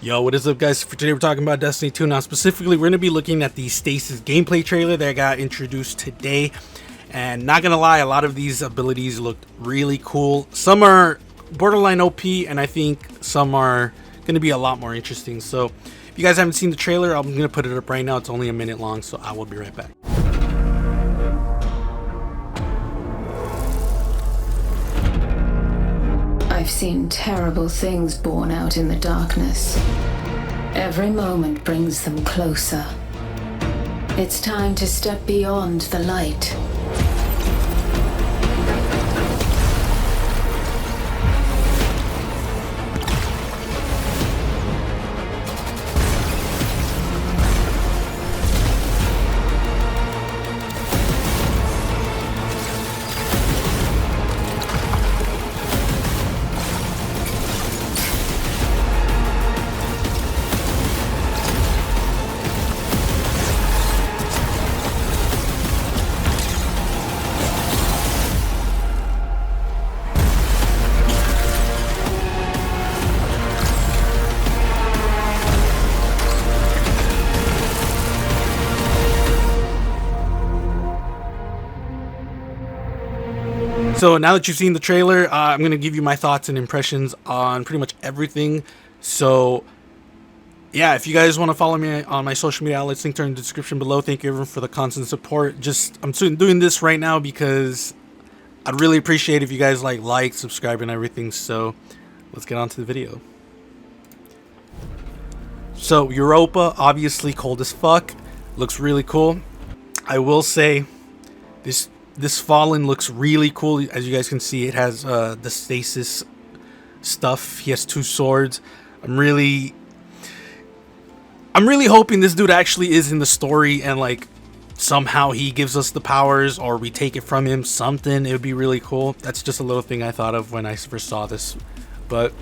Yo, what is up, guys? For today we're talking about Destiny 2. Now specifically we're going to be looking at the Stasis gameplay trailer that got introduced today, and not gonna lie, a lot of these abilities looked really cool. Some are borderline OP, and I think some are going to be a lot more interesting. So if you guys haven't seen the trailer, I'm going to put it up right now. It's only a minute long, so I will be right back. I've seen terrible things born out in the darkness. Every moment brings them closer. It's time to step beyond the light. So now that you've seen the trailer, I'm going to give you my thoughts and impressions on pretty much everything. So yeah, if you guys want to follow me on my social media outlets, links are in the description below. Thank you everyone for the constant support. I'm doing this right now because I'd really appreciate if you guys like, subscribe, and everything. So let's get on to the video. So Europa, obviously cold as fuck, looks really cool. I will say this Fallen looks really cool. As you guys can see, it has the Stasis stuff. He has two swords. I'm really hoping this dude actually is in the story, and like somehow he gives us the powers or we take it from him. Something, it would be really cool. That's just a little thing I thought of when I first saw this. But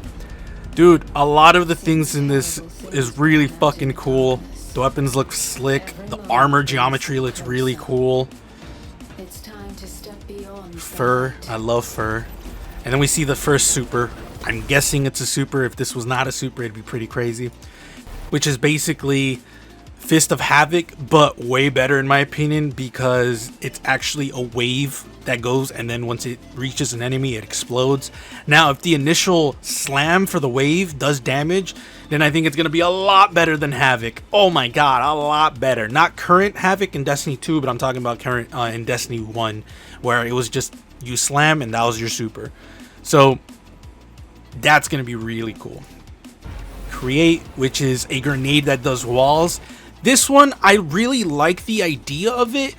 dude, a lot of the things in this is really fucking cool. The weapons look slick. The armor geometry looks really cool. Fur, I love fur. And then we see the first super. I'm guessing it's a super. If this was not a super, it'd be pretty crazy. Which is basically Fist of Havoc, but way better in my opinion, because it's actually a wave that goes, and then once it reaches an enemy, it explodes. Now, if the initial slam for the wave does damage, then I think it's going to be a lot better than Havoc. Oh my god, a lot better. Not current Havoc in Destiny 2, but I'm talking about current in Destiny 1, where it was just you slam and that was your super. So that's going to be really cool. Create, which is a grenade that does walls. This one, I really like the idea of it,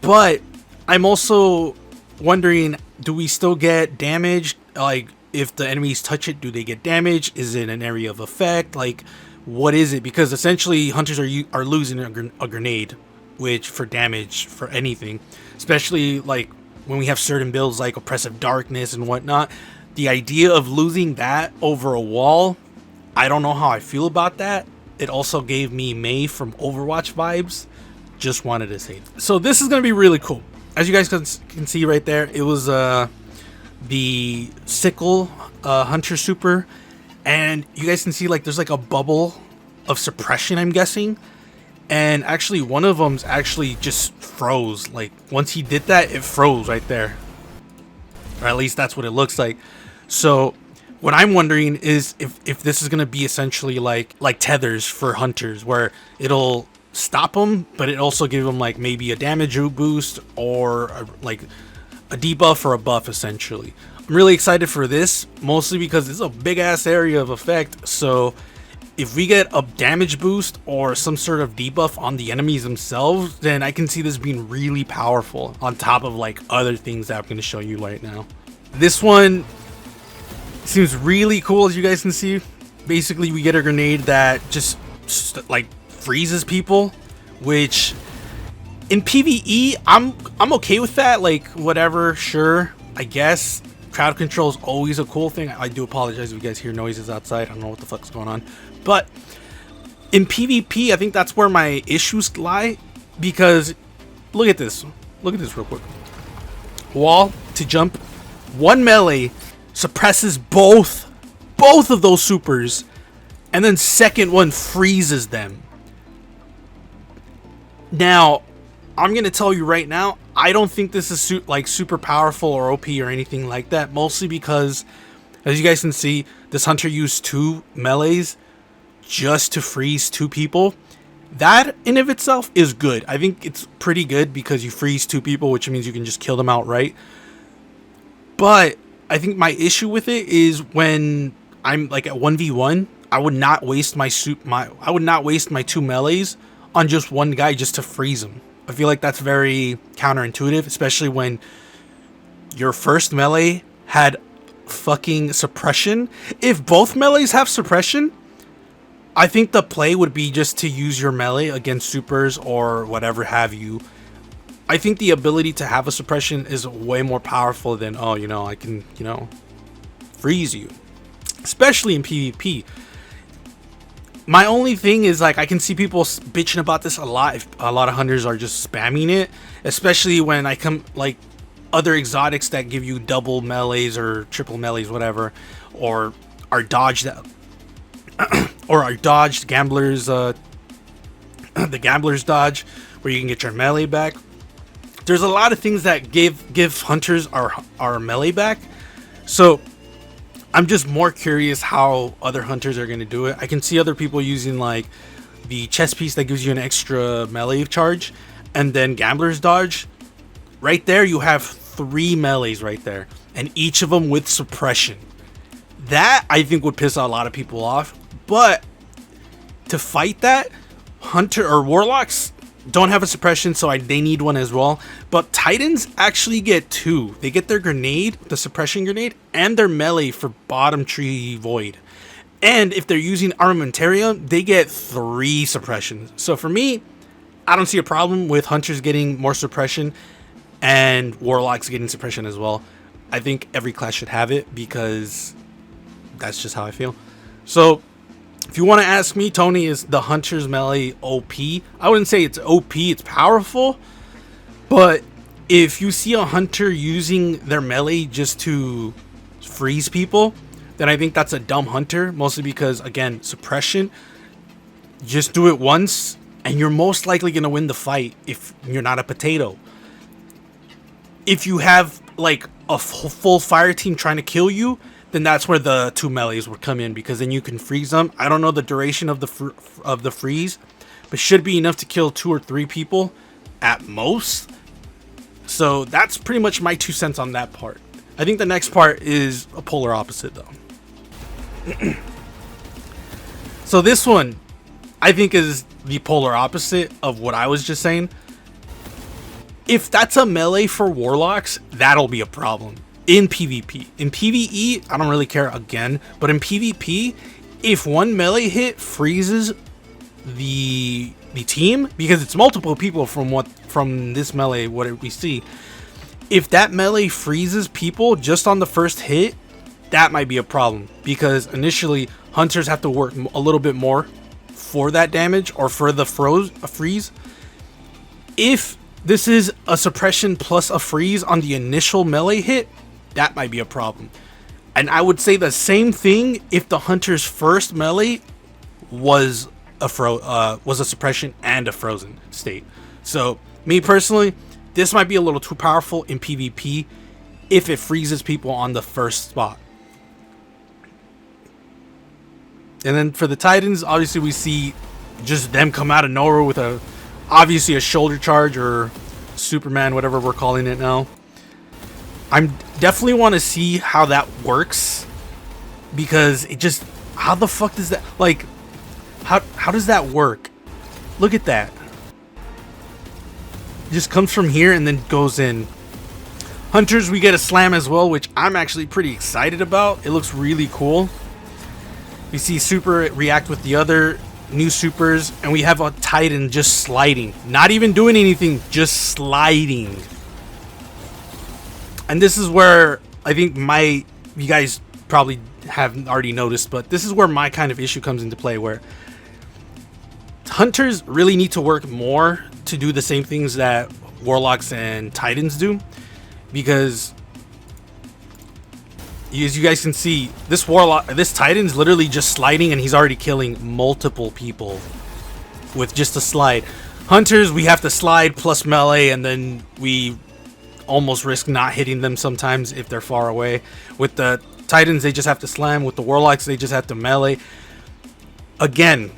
but I'm also wondering, do we still get damage? Like, if the enemies touch it, do they get damage? Is it an area of effect? Like, what is it? Because essentially hunters are losing a grenade, which for damage for anything, especially like when we have certain builds like Oppressive Darkness and whatnot. The idea of losing that over a wall, I don't know how I feel about that. It also gave me Mei from Overwatch vibes. Just wanted to say that. So this is going to be really cool. As you guys can see right there, it was the Sickle Hunter super. And you guys can see like there's like a bubble of suppression, I'm guessing. And actually one of them's actually just froze. Like once he did that, it froze right there. Or at least that's what it looks like. So what I'm wondering is if this is going to be essentially like tethers for hunters, where it'll stop them, but it also give them like maybe a damage boost or like a debuff or a buff essentially. I'm really excited for this, mostly because it's a big ass area of effect. So if we get a damage boost or some sort of debuff on the enemies themselves, then I can see this being really powerful on top of like other things that I'm going to show you right now. This one seems really cool. As you guys can see, basically we get a grenade that just like freezes people, which in PvE I'm okay with that. Like whatever, sure, I guess. Crowd control is always a cool thing. I do apologize if you guys hear noises outside. I don't know what the fuck's going on, but in PvP I think that's where my issues lie, because look at this real quick. Wall to jump, one melee suppresses both of those supers and then second one freezes them. Now, I'm gonna tell you right now, I don't think this is super powerful or OP or anything like that. Mostly because, as you guys can see, this hunter used 2 melees just to freeze 2 people. That in of itself is good. I think it's pretty good because you freeze 2 people, which means you can just kill them outright. But I think my issue with it is when I'm like at 1v1, I would not waste my 2 melees on just one guy just to freeze him. I feel like that's very counterintuitive, especially when your first melee had fucking suppression. If both melees have suppression, I think the play would be just to use your melee against supers or whatever have you. I think the ability to have a suppression is way more powerful than, oh, you know, I can, you know, freeze you. Especially in PvP. My only thing is, like, I can see people bitching about this a lot if a lot of hunters are just spamming it. Especially when I come, like, other exotics that give you double melees or triple melees, whatever. Or are dodged or are dodged gamblers, the gambler's dodge, where you can get your melee back. There's a lot of things that give hunters our melee back. So I'm just more curious how other hunters are going to do it. I can see other people using like the chest piece that gives you an extra melee charge, and then gambler's dodge. Right there you have 3 melees right there, and each of them with suppression. That I think would piss a lot of people off. But to fight that, hunter or warlocks don't have a suppression, so they need one as well. But titans actually get 2. They get their grenade, the suppression grenade, and their melee for bottom tree void. And if they're using armamentarium, they get 3 suppressions. So for me, I don't see a problem with hunters getting more suppression and warlocks getting suppression as well. I think every class should have it because that's just how I feel. So if you want to ask me, Tony, is the hunter's melee OP? I wouldn't say it's OP, it's powerful. But if you see a hunter using their melee just to freeze people, then I think that's a dumb hunter. Mostly because, again, suppression. Just do it once, and you're most likely going to win the fight if you're not a potato. If you have, like, a full fire team trying to kill you, then that's where the 2 melees would come in, because then you can freeze them. I don't know the duration of the freeze, but should be enough to kill 2 or 3 people at most. So that's pretty much my 2 cents on that part. I think the next part is a polar opposite though. So this one I think is the polar opposite of what I was just saying. If that's a melee for warlocks, that'll be a problem. In PvP. In PvE, I don't really care again, but in PvP, if one melee hit freezes the team, because it's multiple people from this melee, what we see, if that melee freezes people just on the first hit, that might be a problem, because initially hunters have to work a little bit more for that damage or for the freeze. If this is a suppression plus a freeze on the initial melee hit, that might be a problem. And I would say the same thing if the hunter's first melee was a suppression and a frozen state. So me personally, this might be a little too powerful in PvP if it freezes people on the first spot. And then for the titans, obviously we see just them come out of nowhere with obviously a shoulder charge or Superman, whatever we're calling it now. I'm definitely want to see how that works, because it just, how the fuck does that, like, how does that work? Look at that. It just comes from here and then goes in. Hunters, we get a slam as well, which I'm actually pretty excited about. It looks really cool. We see super react with the other new supers, and we have a titan just sliding, not even doing anything, just sliding. And this is where I think you guys probably have already noticed, but this is where my kind of issue comes into play, where hunters really need to work more to do the same things that warlocks and titans do, because As you guys can see, this warlock, this titan's literally just sliding, and he's already killing multiple people with just a slide. Hunters, we have to slide plus melee, and then we almost risk not hitting them sometimes if they're far away. With the titans, they just have to slam. With the warlocks, they just have to melee. Again,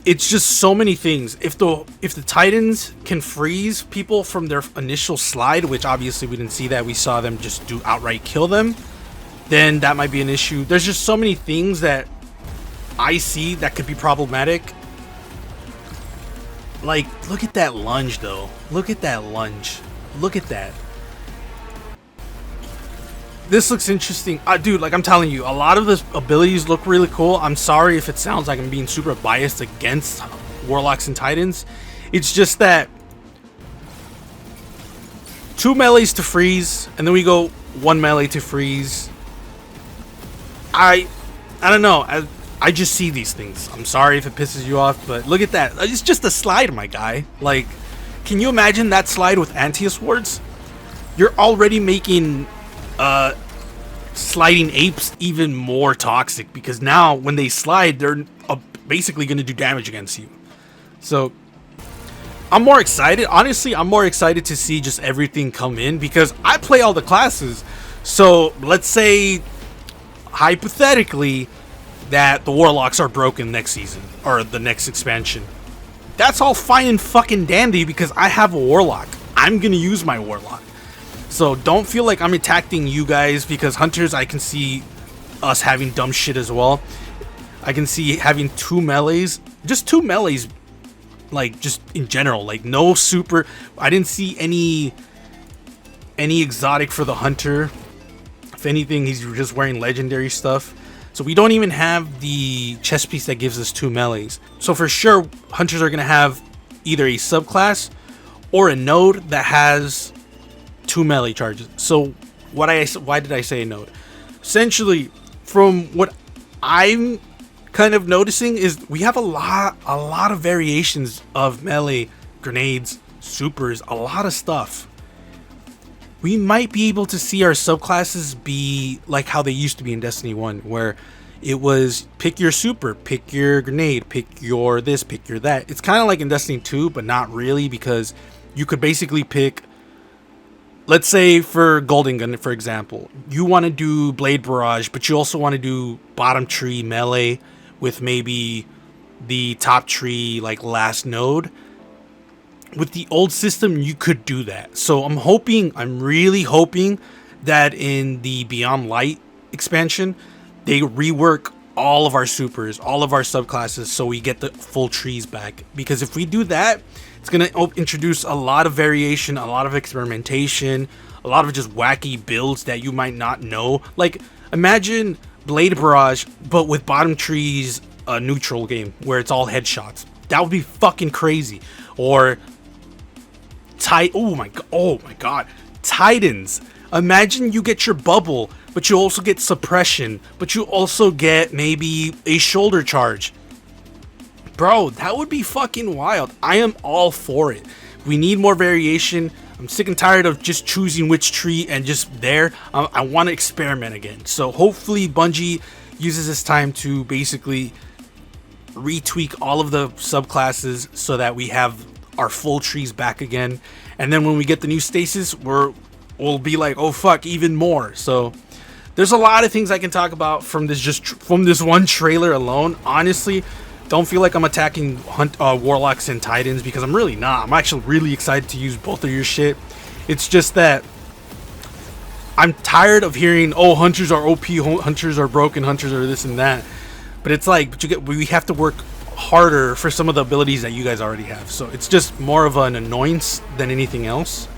it's just so many things. If the titans can freeze people from their initial slide, which obviously we didn't see that, we saw them just do outright kill them, then that might be an issue. There's just so many things that I see that could be problematic. Like, look at that lunge though. Look at that lunge. Look at that. This looks interesting. Dude, like I'm telling you, a lot of the abilities look really cool. I'm sorry if it sounds like I'm being super biased against warlocks and titans. It's just that 2 melees to freeze, and then we go 1 melee to freeze. I don't know. I just see these things. I'm sorry if it pisses you off, but look at that. It's just a slide, my guy. Like, can you imagine that slide with anti-swords? You're already making sliding apes even more toxic, because now when they slide, they're basically going to do damage against you. So I'm more excited. Honestly, I'm more excited to see just everything come in, because I play all the classes. So let's say hypothetically that the warlocks are broken next season or the next expansion. That's all fine and fucking dandy, because I have a warlock. I'm going to use my warlock. So don't feel like I'm attacking you guys, because hunters, I can see us having dumb shit as well. I can see having 2 melees, just 2 melees, like just in general, like no super. I didn't see any exotic for the hunter. If anything, he's just wearing legendary stuff. So we don't even have the chest piece that gives us 2 melees. So for sure, hunters are gonna have either a subclass or a node that has 2 melee charges. So why did I say a node? Essentially, from what I'm kind of noticing, is we have a lot of variations of melee, grenades, supers, a lot of stuff. We might be able to see our subclasses be like how they used to be in Destiny 1, where it was pick your super, pick your grenade, pick your this, pick your that. It's kind of like in Destiny 2, but not really, because you could basically pick, let's say for Golden Gun, for example, you want to do Blade Barrage, but you also want to do bottom tree melee with maybe the top tree, like last node. With the old system, you could do that. So I'm really hoping that in the Beyond Light expansion, they rework all of our supers, all of our subclasses, so we get the full trees back. Because if we do that, it's going to introduce a lot of variation, a lot of experimentation, a lot of just wacky builds that you might not know. Like, imagine Blade Barrage, but with bottom trees, a neutral game where it's all headshots. That would be fucking crazy. Or oh my god, Titans. Imagine you get your bubble, but you also get suppression, but you also get maybe a shoulder charge. Bro, that would be fucking wild. I am all for it. We need more variation. I'm sick and tired of just choosing which tree and just there. I want to experiment again. So hopefully Bungie uses this time to basically retweak all of the subclasses so that we have our full trees back again. And then when we get the new Stasis, we'll be like, oh fuck, even more. So there's a lot of things I can talk about from this one trailer alone. Honestly, don't feel like I'm attacking warlocks and titans, because I'm really not. I'm actually really excited to use both of your shit. It's just that I'm tired of hearing, oh, hunters are OP, hunters are broken, hunters are this and that. But it's like, we have to work harder for some of the abilities that you guys already have. So it's just more of an annoyance than anything else.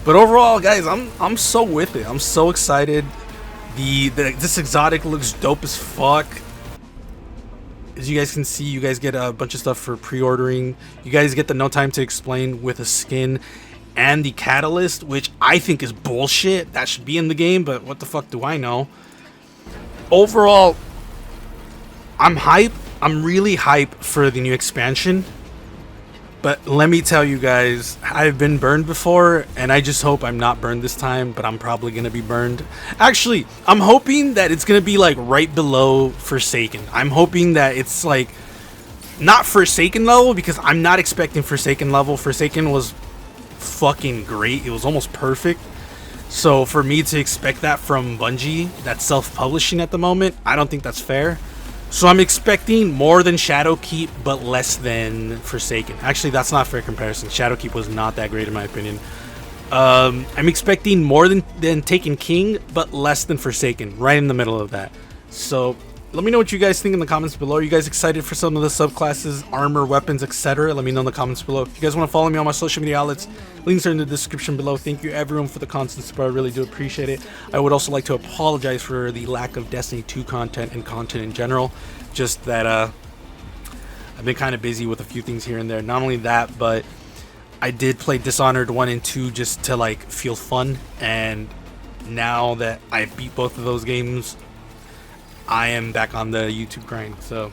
But overall, guys, I'm so with it. I'm so excited. This exotic looks dope as fuck. As you guys can see, you guys get a bunch of stuff for pre-ordering. You guys get the No Time to Explain with a skin and the catalyst, which I think is bullshit. That should be in the game, but what the fuck do I know? Overall, I'm hype. I'm really hype for the new expansion. But let me tell you guys, I've been burned before, and I just hope I'm not burned this time, but I'm probably going to be burned. Actually, I'm hoping that it's going to be like right below Forsaken. I'm hoping that it's like not Forsaken level, because I'm not expecting Forsaken level. Forsaken was fucking great. It was almost perfect. So for me to expect that from Bungie, that's self-publishing at the moment, I don't think that's fair. So I'm expecting more than Shadowkeep, but less than Forsaken. Actually, that's not a fair comparison. Shadowkeep was not that great in my opinion. I'm expecting more than Taken King, but less than Forsaken. Right in the middle of that. So let me know what you guys think in the comments below. Are you guys excited for some of the subclasses, armor, weapons, etc.? Let me know in the comments below. If you guys want to follow me on my social media outlets, links are in the description below. Thank you everyone for the constant support. I really do appreciate it. I would also like to apologize for the lack of Destiny 2 content and content in general. Just that I've been kind of busy with a few things here and there. Not only that, but I did play Dishonored 1 and 2 just to like feel fun. And now that I beat both of those games, I am back on the YouTube grind. So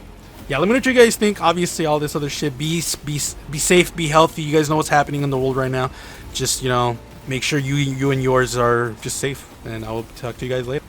yeah, let me know what you guys think. Obviously all this other shit, be safe, be healthy. You guys know what's happening in the world right now. Just, you know, make sure you and yours are just safe, and I will talk to you guys later.